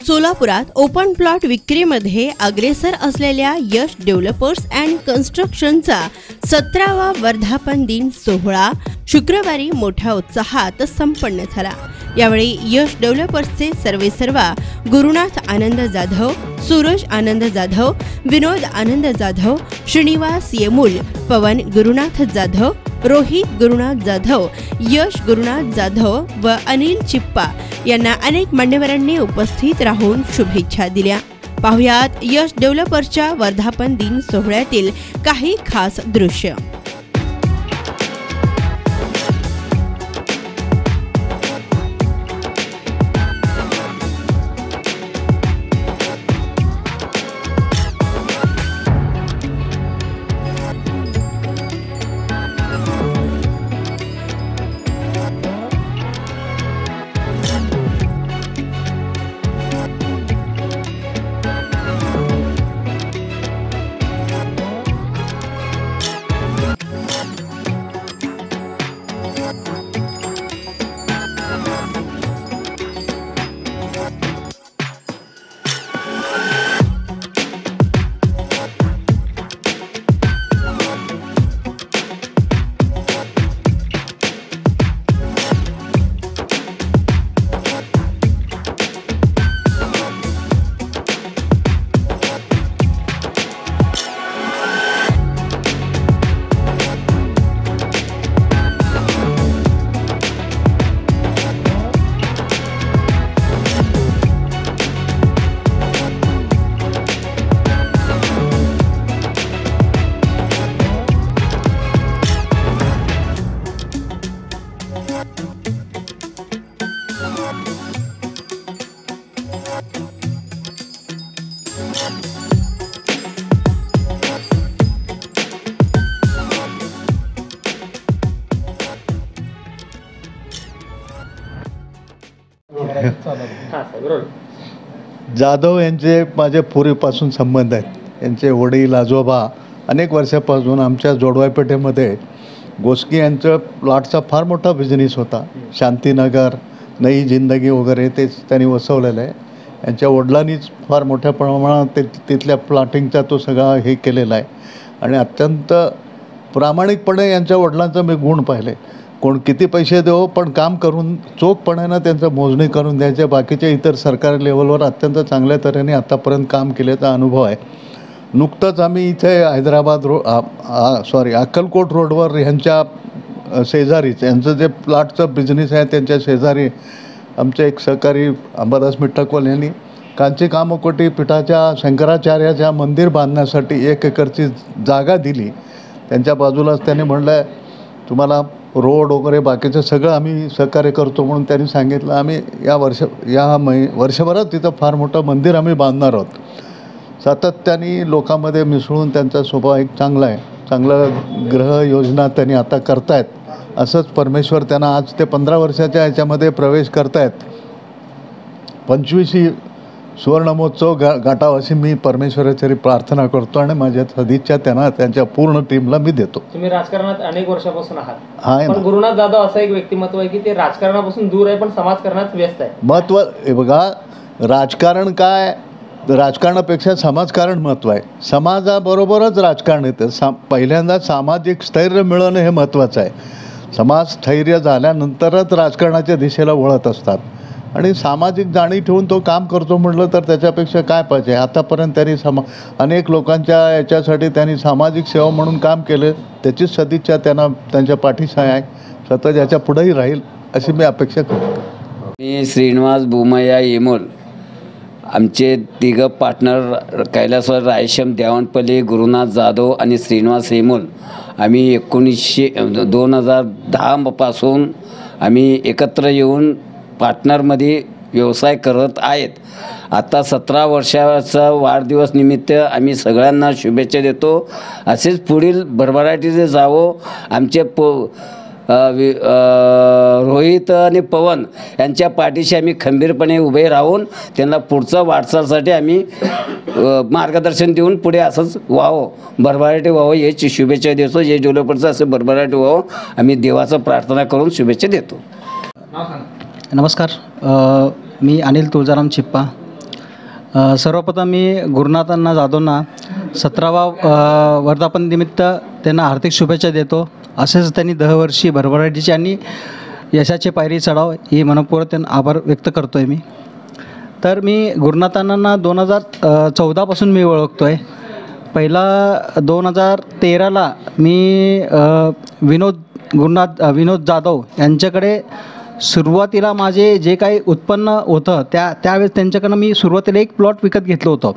सोलापुरात open plot विक्रीमध्ये अग्रेसर असलेल्या यश डेव्हलपर्स अँड कन्स्ट्रक्शनचा 17वा वर्धापन दिन सोहळा शुक्रवारी मोठ्या उत्साहात संपन्न झाला। यावेळी यश डेव्हलपर्सचे सर्वेसर्वा गुरुनाथ आनंद जाधव, सूरज आनंद जाधव, विनोद आनंद जाधव, श्रीनिवास येमूल, पवन गुरुनाथ जाधव, रोहित गुरुनाथ जाधव, यश गुरुनाथ जाधव व अनिल चिप्पा यांना अनेक मान्यवरांनी उपस्थित राहून शुभेच्छा दिल्या। पाहुयात यश डेव्हलपर्सच्या वर्धापन दिन सोहळ्यातील काही खास दृश्य। जाधव यांचे माझे पूर्वीपासून संबंध आहेत। यांचे वडील आजोबा अनेक वर्षापासून आमच्या जोडवापेठेमध्ये गोस्की यांचं प्लॉटचा फार मोठा बिझनेस होता। शांतीनगर, नई जिंदगी वगैरे ते त्यांनी वसवलेलं आहे। यांच्या वडिलांनीच फार मोठ्या प्रमाणात तिथल्या प्लॉटिंगचा तो सगळा हे केलेला आहे आणि अत्यंत प्रामाणिकपणे यांच्या वडिलांचं मी गुण पाहिले। कोण किती पैसे देऊ पण काम करून चोखपणानं त्यांचं मोजणी करून द्यायचे। बाकीच्या इतर सरकारी लेवलवर अत्यंत चांगल्या तऱ्हेने आतापर्यंत काम केल्याचा अनुभव आहे। नुकतंच आम्ही इथे हैदराबाद अक्कलकोट रोडवर ह्यांच्या शेजारीच यांचं जे प्लॉटचं बिझनेस आहे त्यांच्या शेजारी आमचे एक सहकारी अंबादास मिठ्ठकवाल यांनी कांची कामकोटी पीठाच्या शंकराचार्याच्या मंदिर बांधण्यासाठी 1 एकरची जागा दिली। त्यांच्या बाजूलाच त्यांनी म्हणलं तुम्हाला रोड वगैरे बाकीचं सगळं आम्ही सहकार्य करतो म्हणून त्यांनी सांगितलं। आम्ही वर्षभरात तिथं फार मोठं मंदिर आम्ही बांधणार आहोत। सातत्याने लोकांमध्ये मिसळून त्यांचा स्वभाव एक चांगला आहे। चांगलं ग्रह योजना त्यांनी आता करतायत। असंच परमेश्वर त्यांना आज ते 15 वर्षाच्या ह्याच्यामध्ये प्रवेश करतायत। 25वी सुवर्ण महोत्सव गाठावा अशी मी परमेश्वराची प्रार्थना करतो आणि माझ्या सदिच्छा त्यांना त्यांच्या पूर्ण टीमला मी देतो। तुम्ही राजकारणात अनेक वर्षापासून आहात, पण गुरुनाथ जाधव असं एक व्यक्तिमत्व आहे की ते राजकारणापासून दूर आहे पण समाजकारणात व्यस्त आहे। महत्व बघा, राजकारण काय, राजकारणापेक्षा समाजकारण महत्त्व आहे। समाजाबरोबरच राजकारण येतं। पहिल्यांदा सामाजिक स्थैर्य मिळवणं हे महत्त्वाचं आहे। समाज स्थैर्य झाल्यानंतरच राजकारणाच्या दिशेला वळत असतात आणि सामाजिक जाणीव ठेवून तो काम करतो म्हटलं तर त्याच्यापेक्षा काय पाहिजे। आतापर्यंत त्यांनी अनेक लोकांच्या याच्यासाठी त्यांनी सामाजिक सेवा म्हणून काम केले। त्याचीच सदिच्छा त्यांना त्यांच्या पाठीशी आहे, सतत याच्या पुढेही राहील अशी मी अपेक्षा करतो। मी श्रीनिवास भूमय्या येमोल, आमचे 3 पार्टनर कैलासवर रायशम देवाणपल्ली, गुरुनाथ जाधव आणि श्रीनिवास येमोल, आम्ही 2010 पासून आम्ही एकत्र येऊन पार्टनरमध्ये व्यवसाय करत आहेत। आता 17 वर्षाचा वाढदिवस निमित्त आम्ही सगळ्यांना शुभेच्छा देतो। असेच पुढील भरभराटीचे जावो। आमचे रोहित आणि पवन यांच्या पाठीशी आम्ही खंबीरपणे उभे राहून त्यांना पुढचा वाटचालसाठी आम्ही मार्गदर्शन देऊन पुढे असंच व्हावं, भरभराटी व्हावं याची शुभेच्छा देतो। जे डेव्हलपर्सचं असं भरभराटी व्हावं आम्ही देवाचं प्रार्थना करून शुभेच्छा देतो। नमस्कार, मी अनिल तुळजाराम चिप्पा, सर्वप्रथम मी गुरुनाथांना जाधवना 17वा वर्धापननिमित्त त्यांना हार्दिक शुभेच्छा देतो. असेच त्यांनी दरवर्षी भरभराटीचे आणि यशाचे पायरी चढाव ही मनपूर्वक त्यांना आभार व्यक्त करतो आहे मी. तर मी गुरुनाथांना 2014पासून मी ओळखतो आहे. पहिला 2013ला मी विनोद जाधव यांच्याकडे सुरुवातीला माझे जे काही उत्पन्न होतं त्यावेळेस त्यांच्याकडनं मी सुरुवातीला एक प्लॉट विकत घेतलं होतं.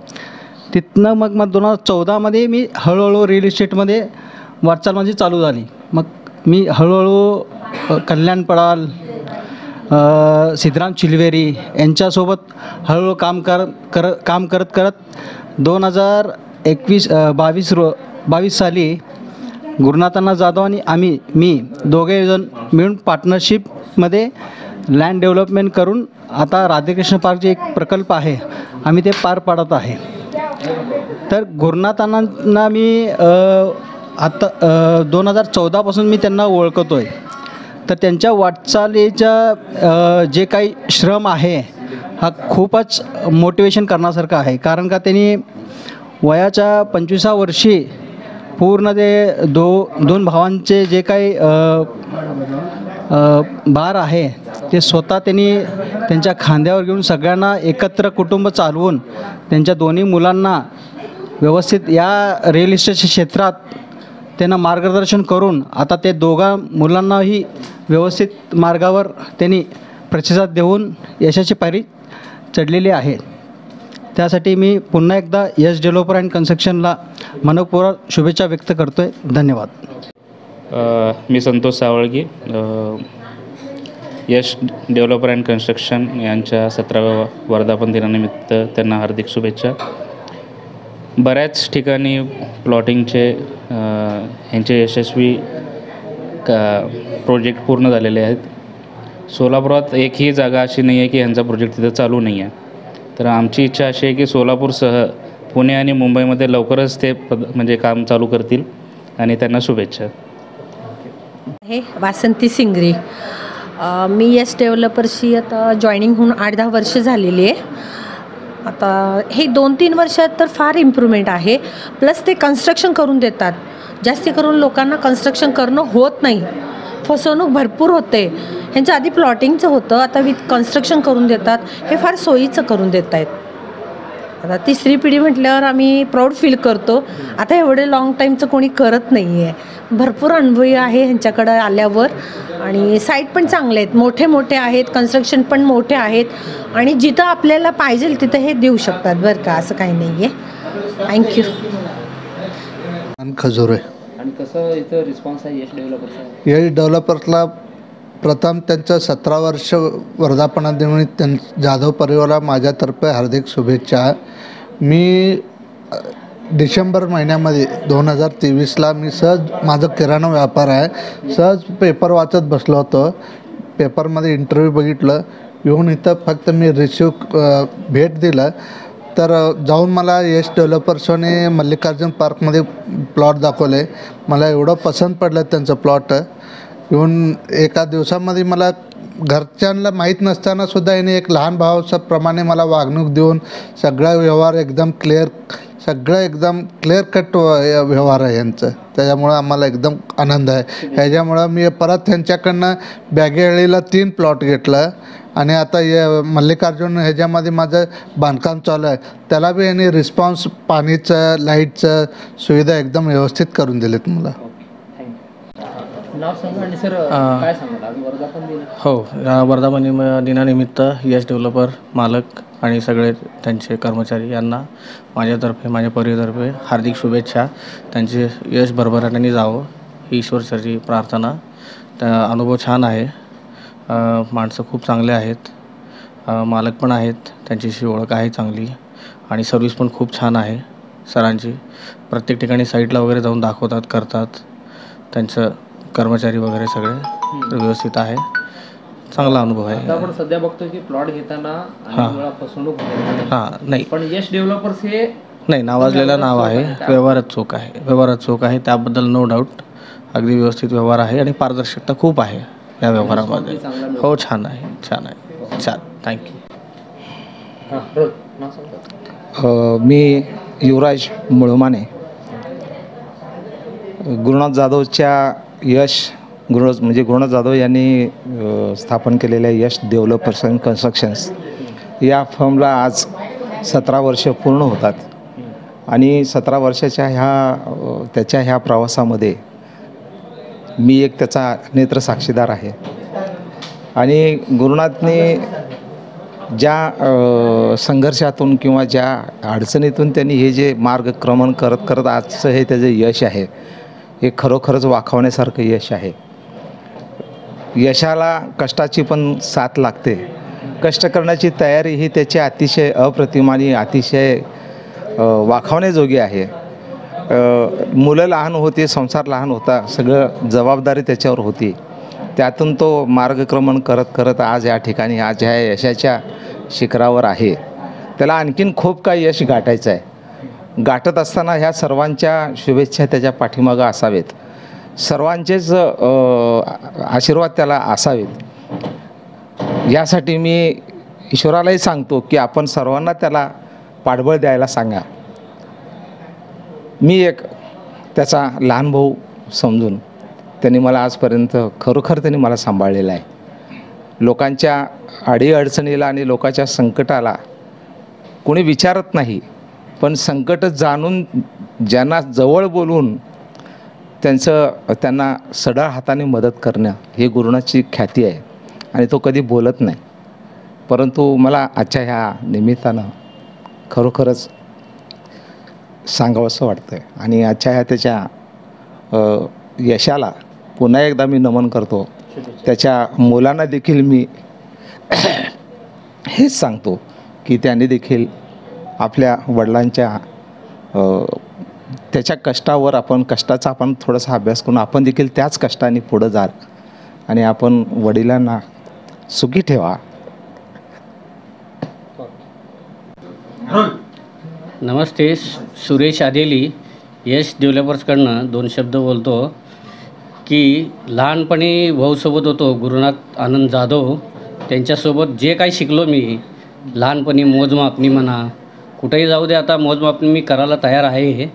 तिथनं मग 2014मध्ये मी हळूहळू रिअल इस्टेटमध्ये वाटचाल माझी चालू झाली. मग मी हळूहळू कल्याण पडाल, सिद्धराम चिलवेरी यांच्यासोबत हळूहळू काम करत 2022 साली गुरुनाथांना जाधव आणि मी दोघेजण मिळून पार्टनरशिपमध्ये लँड डेव्हलपमेंट करून आता राधाकृष्ण पार्क जे एक प्रकल्प आहे आम्ही ते पार पाडत आहे. तर गुरुनाथांना मी आता 2014पासून मी त्यांना ओळखतो आहे. तर त्यांच्या वाटचालीचा जे काही श्रम आहे हा खूपच मोटिवेशन करण्यासारखा आहे. कारण का त्यांनी वयाच्या 25व्या वर्षी पूर्ण ते दोन भावांचे जे काही भार आहे ते स्वतः त्यांनी त्यांच्या खांद्यावर घेऊन सगळ्यांना एकत्र कुटुंब चालवून त्यांच्या दोन्ही मुलांना व्यवस्थित या रिअल इस्टेटच्या क्षेत्रात त्यांना मार्गदर्शन करून आता ते दोघा मुलांनाही व्यवस्थित मार्गावर त्यांनी प्रतिसाद देऊन यशाची पायरी चढलेली आहे. त्यासाठी मी पुन्हा एकदा यश डेव्हलपर अँड कन्स्ट्रक्शनला मनपूर्वक शुभेच्छा व्यक्त करतो आहे. धन्यवाद. मी संतोष सावळगी, यश डेव्हलपर अँड कन्स्ट्रक्शन यांच्या 17व्या वर्धापन दिनानिमित्त त्यांना हार्दिक शुभेच्छा. बऱ्याच ठिकाणी प्लॉटिंगचे ह्यांचे यशस्वी प्रोजेक्ट पूर्ण झालेले आहेत. सोलापुरात एकही जागा अशी नाही आहे की ह्यांचा प्रोजेक्ट तिथं चालू नाही आहे. तर आमची इच्छा अशी आहे की सोलापूरसह पुणे आणि मुंबईमध्ये लवकरच ते म्हणजे काम चालू करतील आणि त्यांना शुभेच्छा. हे वासंती सिंगरी, मी यश डेव्हलपर्सशी आता जॉईनिंग होऊन 8-10 वर्ष झालेली आहे. आता हे 2-3 वर्षात तर फार इम्प्रूव्हमेंट आहे. प्लस ते कन्स्ट्रक्शन करून देतात. जास्ती करून लोकांना कन्स्ट्रक्शन करणं होत नाही, फसवणूक भरपूर होते. ह्यांचं आधी प्लॉटिंगचं होतं, आता विथ कन्स्ट्रक्शन करून देतात. हे फार सोयीचं करून देत आहेत. आता तिसरी पिढी म्हटल्यावर आम्ही प्राऊड फील करतो. आता एवढे लाँग टाईमचं कोणी करत नाही आहे. भरपूर अनुभवी आहे ह्यांच्याकडं आल्यावर. आणि साईट पण चांगले आहेत, मोठे आहेत, कन्स्ट्रक्शन पण मोठे आहेत. आणि जिथं आपल्याला पाहिजे तिथं हे देऊ शकतात बरं का, असं काही नाही आहे. थँक्यू. खजुरे. आणि कसं इथं रिस्पॉन्स आहे यश डेव्हलपर्सचा? यश डेव्हलपर्सला प्रथम त्यांचं 17 वर्ष वर्धापनानिमित्त जाधव परिवाराला माझ्यातर्फे हार्दिक शुभेच्छा. मी डिसेंबर महिन्यामध्ये 2023ला मी सहज, माझं किराणा व्यापार आहे, सहज पेपर वाचत बसलो होतो. पेपरमध्ये इंटरव्ह्यू बघितलं, येऊन इथं फक्त मी भेट दिलं तर जाऊन मला यश डेव्हलपर्सने मल्लिकार्जुन पार्कमध्ये प्लॉट दाखवले. मला एवढं पसंत पडलं त्यांचं प्लॉट. येऊन एका दिवसामध्ये मला घरच्यांना माहीत नसतानासुद्धा याने एक लहान भावाप्रमाणे मला वागणूक देऊन सगळा व्यवहार एकदम क्लिअर कट व्यवहार आहे यांचं. त्याच्यामुळं आम्हाला एकदम आनंद आहे. ह्याच्यामुळं मी परत त्यांच्याकडनं बॅगेळीला 3 प्लॉट घेतलं आणि आता मल्लिकार्जुन ह्याच्यामध्ये माझं बांधकाम चालू आहे. त्याला बी यांनी रिस्पॉन्स, पाणीचं, लाईटचं सुविधा एकदम व्यवस्थित करून दिलेत मला. नाव सांगा आणि सर काय सांगाल आज वर्धापन दिन? हो, वर्धापन दिनानिमित्त यश डेव्हलपर मालक आणि सगळे त्यांचे कर्मचारी यांना माझ्यातर्फे, माझ्या परिवारातर्फे हार्दिक शुभेच्छा. त्यांचे यश भरभराटीने जावं ही ईश्वरचरणी प्रार्थना. अनुभव छान आहे, माणसं खूप चांगले आहेत, मालक पण आहेत, त्यांच्याशी ओळख आहे चांगली आणि सर्व्हिस पण खूप छान आहे सरांची. प्रत्येक ठिकाणी साईटला वगैरे जाऊन दाखवतात, करतात. त्यांचं कर्मचारी वगैरे सगळे व्यवस्थित आहे. चांगला अनुभव आहे. आपण सध्या बघतो की प्लॉट घेताना अनेक वेळा फसवणूक होते. नाही, पण यश डेव्हलपर्स हे नाही नावाजलेलं नाव आहे. व्यवहारात चूक आहे, त्याबद्दल नो डाऊट. अगदी व्यवस्थित व्यवहार आहे आणि पारदर्शकता खूप आहे या व्यवहारामध्ये. हो, छान आहे. थँक्यू. हां रोल नाव सांगता. मी युवराज मुळमाने. गुरुनाथ जाधवच्या गुरुनाथ जाधव यांनी स्थापन केलेल्या यश डेव्हलपर्स अँड कन्स्ट्रक्शन्स या फर्मला आज 17 वर्ष पूर्ण होतात आणि 17 वर्षाच्या त्याच्या ह्या प्रवासामध्ये मी एक त्याचा नेत्र साक्षीदार आहे. आणि गुरुनाथने ज्या संघर्षातून किंवा ज्या अडचणीतून त्यांनी हे जे मार्गक्रमण करत करत आजचं हे त्याचं यश आहे, हे खरोखरच वाखावण्यासारखं यश आहे. यशाला कष्टाची पण साथ लागते. कष्ट करण्याची तयारी ही त्याची अतिशय अप्रतिम आणि अतिशय वाखावण्याजोगी आहे. मुलं लहान होती, संसार लहान होता, सगळं जबाबदारी त्याच्यावर होती. त्यातून तो मार्गक्रमण करत करत आज या ठिकाणी आज ह्या यशाच्या शिखरावर आहे. त्याला आणखीन खूप काही यश गाठायचं आहे. गाठत असताना ह्या सर्वांच्या शुभेच्छा त्याच्या पाठीमागं असावेत, सर्वांचेच आशीर्वाद त्याला असावेत. यासाठी मी ईश्वरालाही सांगतो की आपण सर्वांना त्याला पाठबळ द्यायला सांगा. मी एक त्याचा लहान भाऊ समजून त्यांनी मला आजपर्यंत खरोखर त्यांनी मला सांभाळलेलं आहे. लोकांच्या अडीअडचणीला आणि लोकांच्या संकटाला कोणी विचारत नाही, पण संकट जाणून ज्यांना जवळ बोलून त्यांना सढळ हाताने मदत करणं हे गुरुनाथची ख्याती आहे आणि तो कधी बोलत नाही. परंतु मला आजच्या ह्या निमित्तानं खरोखरच सांगावंसं वाटतं आहे आणि आजच्या ह्या त्याच्या यशाला पुन्हा एकदा मी नमन करतो. त्याच्या मुलांना देखील मी हेच सांगतो की त्यांनी देखील आपल्या वडिलांच्या त्याच्या कष्टावर कष्टाचा आपण थोडासा अभ्यास करून आपण देखील त्याच कष्टाने पुढं जाल आणि आपण वडिलांना सुखी ठेवा. नमस्ते, सुरेश आदेली यश डेव्हलपर्सकडनं 2 शब्द बोलतो की लहानपणी भाऊसोबत होतो गुरुनाथ आनंद जाधव. त्यांच्यासोबत जे काही शिकलो मी लहानपणी मोजमापणी म्हणा, कुठेही जाऊ दे आता मोजमापणी मी करायला तयार आहे.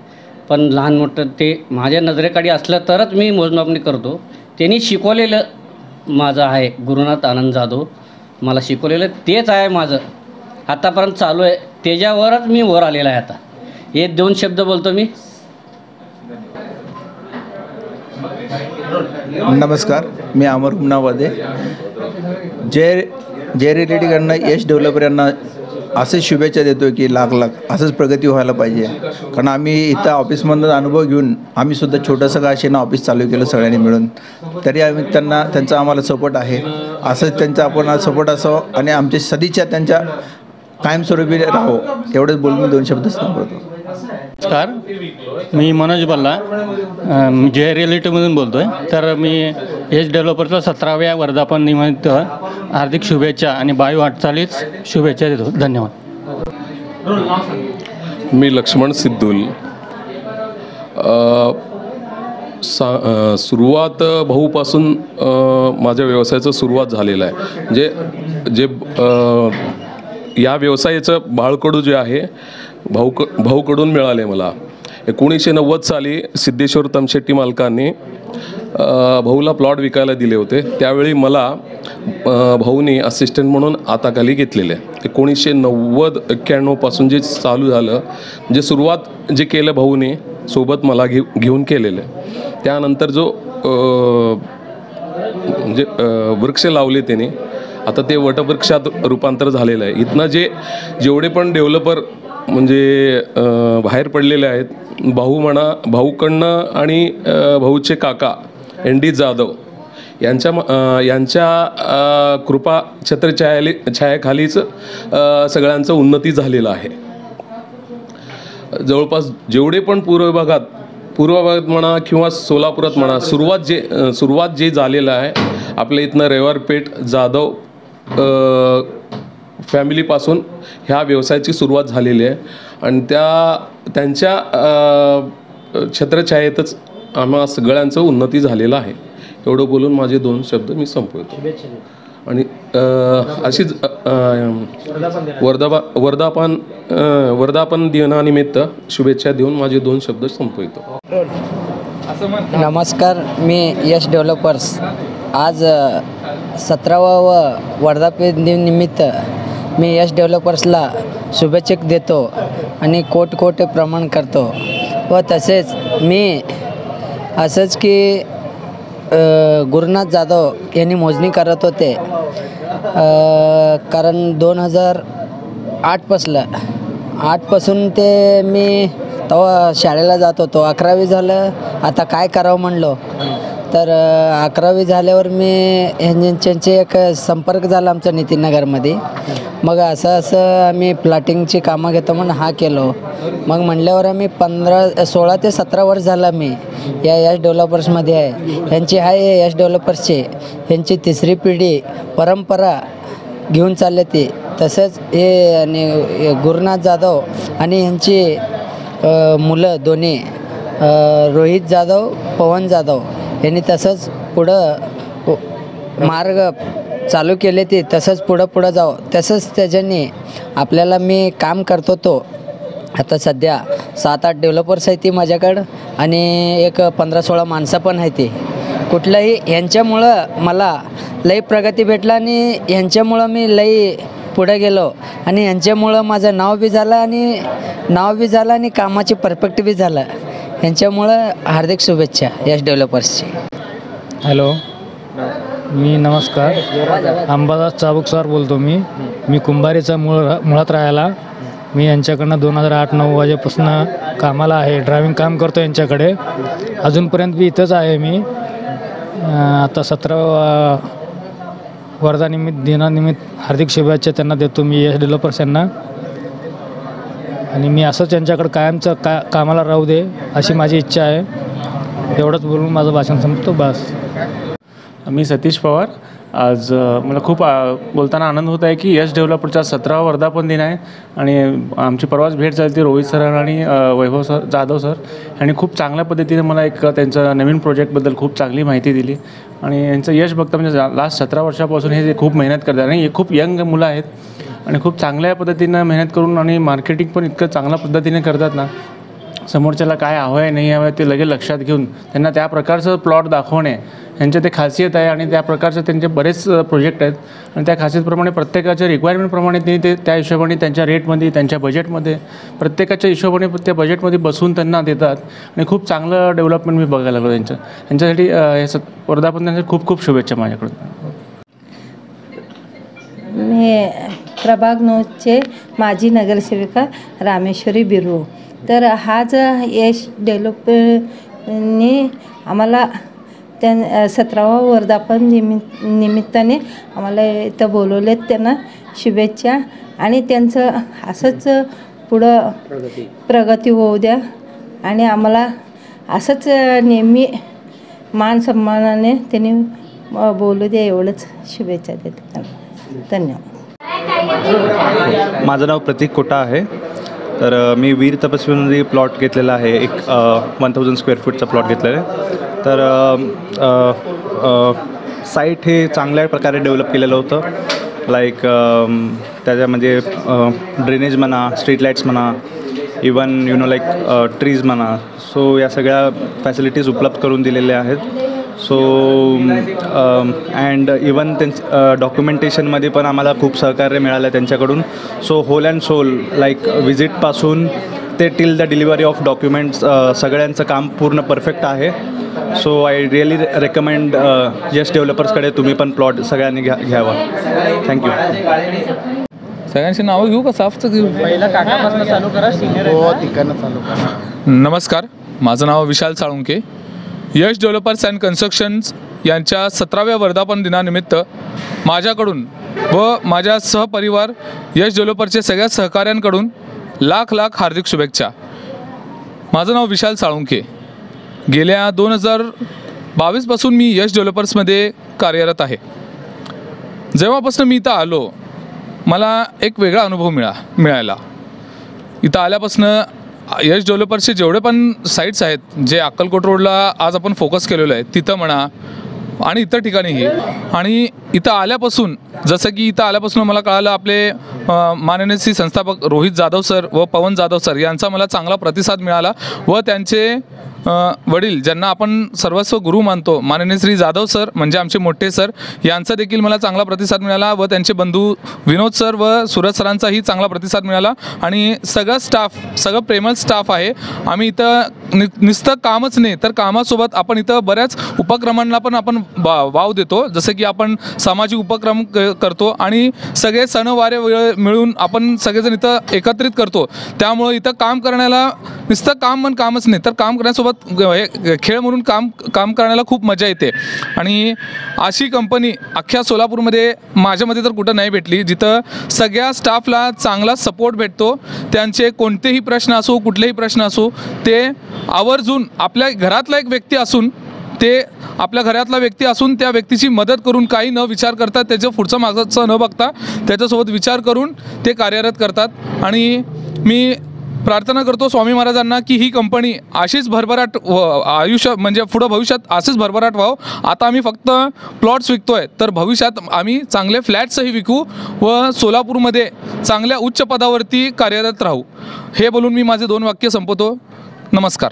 पण लहान मोठं ते माझ्या नजरेकडे असलं तरच मी मोजमापणी करतो. त्यांनी शिकवलेलं माझं आहे गुरुनाथ आनंद जाधव, मला शिकवलेलं तेच आहे माझं आतापर्यंत चालू आहे. त्याच्यावरच मी वर आलेला आहे. आता हे 2 शब्द बोलतो मी. नमस्कार, मी अमर हुमनावादे. जे रिलेटिकडनं यश डेव्हलपर यांना असेच शुभेच्छा देतो की लाख असंच प्रगती व्हायला पाहिजे. कारण आम्ही इथं ऑफिसमधून अनुभव घेऊन आम्हीसुद्धा छोटंसं का असे ना ऑफिस चालू केलं सगळ्यांनी मिळून. तरी आम्ही त्यांचा आम्हाला सपोर्ट आहे. असंच त्यांचा आपण सपोर्ट असावं आणि आमची सदिच्छा त्यांच्या कायमस्वरूपी राहो. एवढंच बोलून मी 2 शब्द सांगतो. नमस्कार, मी मनोज बल्ला जे रिॲलिटीमधून बोलतो आहे. तर मी यश डेव्हलपर्सला 17व्या वर्धापननिमित्त हार्दिक शुभेच्छा आणि वाटचालीच शुभेच्छा देतो. धन्यवाद. मी लक्ष्मण सिद्धूल. सुरुवात भाऊपासून माझ्या व्यवसायाचं सुरुवात झालेलं आहे. जे या व्यवसायाचं बाळकडू जे आहे भाऊकडून मिळाले मला. 1990 साली सिद्धेश्वर तमशेट्टी मालकांनी भाऊला प्लॉट विकायला दिले होते. त्यावेळी मला भाऊनी असिस्टंट म्हणून हाताखाली घेतलेले. 1990-91 पासून जे चालू झालं, म्हणजे सुरुवात जे केलं भाऊने सोबत मला घेऊन केलेलं. त्यानंतर जो म्हणजे वृक्ष लावले त्याने, आता ते वटवृक्षात रूपांतर झालेलं आहे. इथनं जेवढे पण डेव्हलपर म्हणजे बाहेर पडलेले आहेत, भाऊकडनं आणि भाऊचे काका ND जाधव यांच्या कृपा छायाखालीच सगळ्यांचं उन्नती झालेलं आहे. जवळपास जेवढे पण पूर्व भागात म्हणा किंवा सोलापुरात म्हणा सुरुवात जे झालेलं आहे, आपल्या इथनं रविवारपेठ जाधव फॅमिलीपासून ह्या व्यवसायाची सुरुवात झालेली आहे आणि त्यांच्या छत्रछायेतच आम्हा सगळ्यांचं उन्नती झालेलं आहे. एवढं बोलून माझे 2 शब्द मी संपवतो. आणि अशीच वर्धापन दिनानिमित्त शुभेच्छा देऊन माझे 2 शब्द संपवितो. नमस्कार, मी यश डेव्हलपर्स. आज 17वा वर्धापन दिनानिमित्त मी यश डेव्हलपर्सला शुभेच्छा देतो आणि कोट प्रमाण करतो. व तसेच मी असंच की गुरुनाथ जाधव यांनी मोजणी करत होते, कारण 2008पासून ते मी तेव्हा शाळेला जात होतो. 11वी झालं, आता काय करावं म्हणलो तर 11वी झाल्यावर मी त्यांचे एक संपर्क झाला आमचा नितीनगरमध्ये. मग असं आम्ही प्लॉटिंगची कामं घेतो म्हणून हा केलो. मग म्हणल्यावर आम्ही 16 ते 17 वर्ष झाला मी या यश डेव्हलपर्समध्ये आहे. यांची आहे यश डेव्हलपर्सची यांची 3री पिढी परंपरा घेऊन चालले ते. तसंच हे आणि गुरुनाथ जाधव आणि यांची मुलं दोन्ही रोहित जाधव, पवन जाधव यांनी तसंच पुढं मार्ग चालू केले ते तसंच पुढं जावं. तसंच त्याच्यानी आपल्याला मी काम करतो तो आता सध्या 7-8 डेव्हलपर्स आहे ती माझ्याकडं आणि एक 15-16 माणसं पण आहे ती. कुठलंही ह्यांच्यामुळं मला लई प्रगती भेटला आणि ह्यांच्यामुळं मी लई पुढे गेलो आणि ह्यांच्यामुळं माझं नाव बी झालं आणि कामाची परफेक्ट बी झालं. ह्यांच्यामुळं हार्दिक शुभेच्छा यश डेव्हलपर्सची. हॅलो, नमस्कार, अंबादास चाबुक सर बोलतो. मी कुंभारीचा मुळात राहायला. मी यांच्याकडनं 2008-9 वाजेपासून कामाला आहे, ड्रायव्हिंग काम करतो यांच्याकडे. अजूनपर्यंत मी इथंच आहे. मी आता 17वा दिनानिमित्त हार्दिक शुभेच्छा त्यांना देतो मी यश डेव्हलपर्स यांना. आणि मी असंच यांच्याकडे कायमचं कामाला राहू दे अशी माझी इच्छा आहे. एवढंच बोलून माझं भाषण संपतो बस. मी सतीश पवार. आज मला खूप बोलताना आनंद होत आहे की यश डेव्हलपरचा 17वा वर्धापन दिन आहे आणि आमची परवाच भेट झाली ती रोहित सर आणि वैभव सर, जाधव सर यांनी खूप चांगल्या पद्धतीने मला एक त्यांच्या नवीन प्रोजेक्टबद्दल खूप चांगली माहिती दिली. आणि यांचं यश बघता म्हणजे लास्ट 17 वर्षापासून हे खूप मेहनत करतात आणि हे खूप यंग मुलं आहेत आणि खूप चांगल्या पद्धतीनं मेहनत करून आणि मार्केटिंग पण इतकं चांगल्या पद्धतीने करतात ना, समोरच्याला काय हवं आहे नाही हवं आहे ते लगेच लक्षात घेऊन त्यांना त्या प्रकारचं प्लॉट दाखवणे यांच्या ते खासियत आहे. आणि त्या प्रकारचे त्यांचे बरेच प्रोजेक्ट आहेत आणि त्या खासियतप्रमाणे प्रत्येकाच्या रिक्वायरमेंटप्रमाणे ते त्या हिशोबाने त्यांच्या रेटमध्ये, त्यांच्या बजेटमध्ये, प्रत्येकाच्या हिशोबाने त्या बजेटमध्ये बसून त्यांना देतात आणि खूप चांगलं डेव्हलपमेंट मी बघायला लागलो त्यांच्यासाठी. हे वर्धापन दिनाच्या खूप खूप शुभेच्छा माझ्याकडून. मी प्रभाग 9चे माजी नगरसेविका रामेश्वरी बिरू. तर हाच यश डेव्हलपरने आम्हाला 17वा वर्धापन निमित्ताने आम्हाला इथं बोलवलेत. त्यांना शुभेच्छा आणि त्यांचं असंच पुढं प्रगती होऊ द्या आणि आम्हाला असंच नेहमी मान सन्मानाने त्यांनी बोलू द्या एवढंच शुभेच्छा देते. धन्यवाद. माझं नाव प्रतीक कोटा आहे. तर मी वीर तपस्वीमध्ये प्लॉट घेतलेला आहे. एक 1000 स्क्वेअर फूटचा प्लॉट घेतलेला आहे. तर साईट हे चांगल्या प्रकारे डेव्हलप केलेलं होतं. लाईक त्याच्यामध्ये ड्रेनेज म्हणा, स्ट्रीट लाईट्स म्हणा, इवन लाईक ट्रीज म्हणा, सो या सगळ्या फॅसिलिटीज उपलब्ध करून दिलेल्या आहेत. सो अँड इवन डॉक्युमेंटेशनमध्ये पण आम्हाला खूप सहकार्य मिळालं त्यांच्याकडून. So whole and soul like व्हिजिटपासून ते till the delivery of documents सगळ्यांचं काम पूर्ण परफेक्ट आहे. So I really recommend Yash डेव्हलपर्सकडे तुम्ही पण प्लॉट सगळ्यांनी घ्यावा. थँक्यू. सगळ्यांची नावं घेऊ का साफच घेऊ? पहिला काकापासून चालू करा, तिकडनं चालू करा. नमस्कार, माझं नाव विशाल साळुंके. यश डेव्हलपर्स अँड कन्स्ट्रक्शन्स यांच्या 17व्या वर्धापन दिनानिमित्त माझ्याकडून व माझ्या सहपरिवार यश डेव्हलपर्सच्या सगळ्या सहकाऱ्यांकडून लाख हार्दिक शुभेच्छा. माझं नाव विशाल साळुंके. गेल्या 2022पासून मी यश डेव्हलपर्समध्ये कार्यरत आहे. जेव्हापासून मी इथं आलो मला एक वेगळा अनुभव मिळाला. इथं आल्यापासून यश डेव्हलपर्सचे जेवढे पण साईट्स आहेत जे अक्कलकोट रोडला आज आपण फोकस केलेलं आहे तिथं म्हणा, आणि इतर ठिकाणीही. आणि इथं आल्यापासून जसं की इथं आल्यापासून मला कळालं आपले माननीय श्री संस्थापक रोहित जाधव सर व पवन जाधव सर यांचा मला चांगला प्रतिसाद मिळाला व त्यांचे वडील ज्यांना आपण सर्वस्व गुरु मानतो माननीय श्री जाधव सर म्हणजे आमचे मोठे सर यांचा देखील मला चांगला प्रतिसाद मिळाला व त्यांचे बंधू विनोद सर व सूरज सरांचाही चांगला प्रतिसाद मिळाला. आणि सगळं स्टाफ सगळं प्रेमळ स्टाफ आहे. आम्ही इथं नुसतं कामच नाही तर कामासोबत आपण इथं बऱ्याच उपक्रमांना पण आपण वाव देतो. जसं की आपण सामाजिक उपक्रम करतो आणि सगळे सणवारे मिळून आपण सगळेजण इथं एकत्रित करतो. त्यामुळं इथं काम करण्याला नुसतं काम पण कामच नाही तर काम करण्यासोबत खेळ म्हणून काम करण्याला खूप मजा येते. आणि अशी कंपनी अख्ख्या सोलापूरमध्ये माझ्यामध्ये तर कुठं नाही भेटली जिथं सगळ्या स्टाफला चांगला सपोर्ट भेटतो. त्यांचे कोणतेही प्रश्न असो कुठलेही प्रश्न असो ते आवर्जून आपल्या घरातला एक व्यक्ती असून त्या व्यक्तीची मदत करून काही न विचार करता त्याचं पुढचं मागचं न बघता त्याच्यासोबत विचार करून ते कार्यरत करतात. आणि मी प्रार्थना करतो स्वामी महाराजांना की ही कंपनी अशीच भरभराट आयुष्य म्हणजे पुढं भविष्यात असेच भरभराट व्हावं. आता आम्ही फक्त प्लॉट्स विकतोय तर भविष्यात आम्ही चांगले फ्लॅट्सही विकू व सोलापूरमध्ये चांगल्या उच्च पदावरती कार्यरत राहू. हे बोलून मी माझे 2 वाक्य संपवतो. नमस्कार.